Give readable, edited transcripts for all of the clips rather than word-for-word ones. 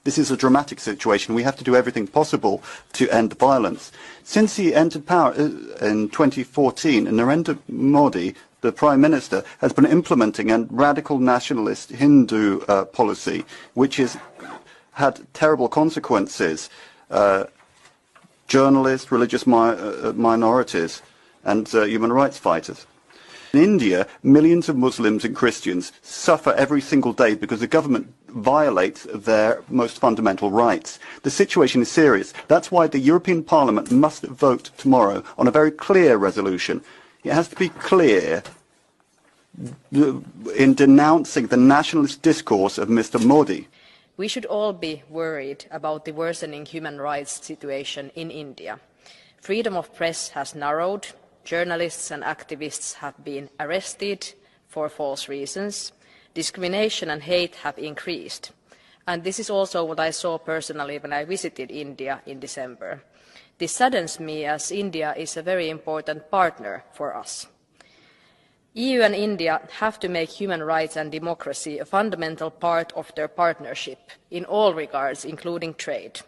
This is a dramatic situation. We have to do everything possible to end the violence. Since he entered power in 2014, Narendra Modi, the Prime Minister, has been implementing a radical nationalist Hindu policy, which has had terrible consequences. Journalists, religious minorities, and human rights fighters. In India, millions of Muslims and Christians suffer every single day because the government violates their most fundamental rights. The situation is serious. That's why the European Parliament must vote tomorrow on a very clear resolution. It has to be clear in denouncing the nationalist discourse of Mr. Modi. We should all be worried about the worsening human rights situation in India. Freedom of press has narrowed. Journalists and activists have been arrested for false reasons. Discrimination and hate have increased. And this is also what I saw personally when I visited India in December. This saddens me as India is a very important partner for us. EU and India have to make human rights and democracy a fundamental part of their partnership in all regards, including trade.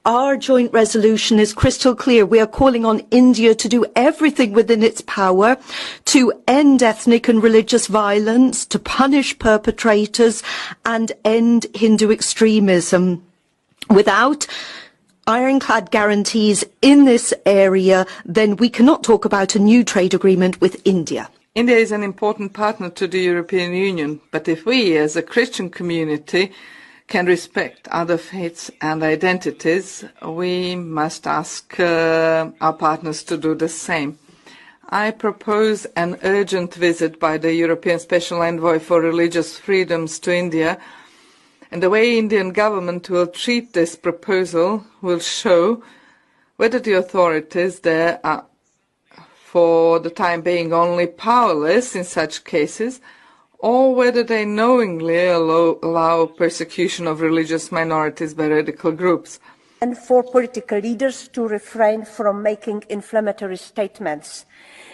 Our joint resolution is crystal clear. We are calling on India to do everything within its power to end ethnic and religious violence, to punish perpetrators and end Hindu extremism. Without ironclad guarantees in this area, then we cannot talk about a new trade agreement with India. India is an important partner to the European Union, but if we as a Christian community can respect other faiths and identities, we must ask our partners to do the same. I propose an urgent visit by the European Special Envoy for Religious Freedoms to India, and the way Indian government will treat this proposal will show whether the authorities there are, for the time being, only powerless in such cases, or whether they knowingly allow persecution of religious minorities by radical groups. And for political leaders to refrain from making inflammatory statements.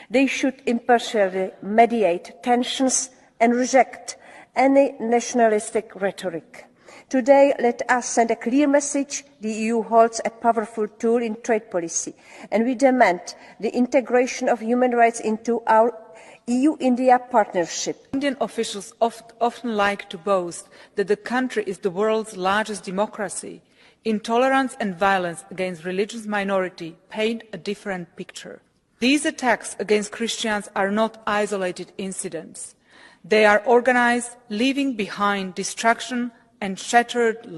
They should impartially mediate tensions and reject any nationalistic rhetoric. Today, let us send a clear message. The EU holds a powerful tool in trade policy, and we demand the integration of human rights into our EU-India partnership. Indian officials often like to boast that the country is the world's largest democracy. Intolerance and violence against religious minority paint a different picture. These attacks against Christians are not isolated incidents. They are organized, leaving behind destruction and shattered